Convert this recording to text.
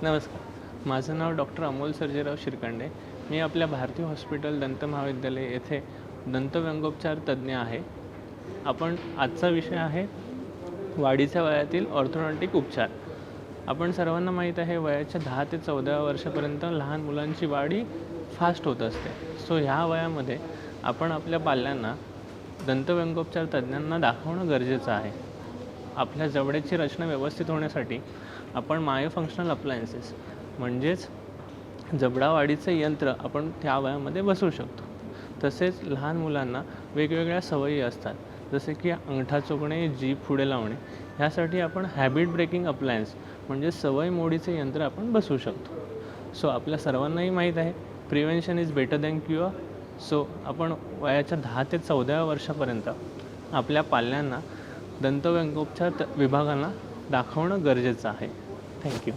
नमस्कार. माझं नाव डॉक्टर अमोल सर्जेराव शिरकांडे. मी आपल्या भारती हॉस्पिटल दंत महाविद्यालय येथे दंतव्यंगोपचार तज्ज्ञ आहे. आजचा विषय आहे वाढीच्या वयातील ऑर्थोडॉन्टिक उपचार. आपण सर्वांना माहीत आहे, वयाच्या 10 ते 14 वर्षापर्यंत लहान मुलांची वाढी फास्ट होत असते. सो ह्या वयामध्ये आपण आपल्या पाल्यांना दंतव्यंगोपचार तज्ज्ञांना दाखवणं गरजेचं आहे. आपल्या जबड्याची रचना व्यवस्थित होण्यासाठी आपण मायोफंक्शनल अप्लायन्सेस म्हणजेच जबडा वाढीचे यंत्र आपण त्या वयामध्ये बसवू शकतो. तसेच लहान मुलांना वेगवेगळ्या सवयी असतात, जसे की अंगठा चोखणे, जीभ पुढे लावणे. ह्यासाठी आपण हॅबिट ब्रेकिंग अप्लायन्स म्हणजे सवय मोडीचे यंत्र आपण बसवू शकतो. सो आपल्या सर्वांनाही माहीत आहे, prevention is better than cure. So आपण वयाच्या 10 ते 14 वर्षापर्यंत आपल्या पाल्यांना दंतव्यंगोपचार विभागांना दाखवणं गरजेचं आहे. थँक्यू.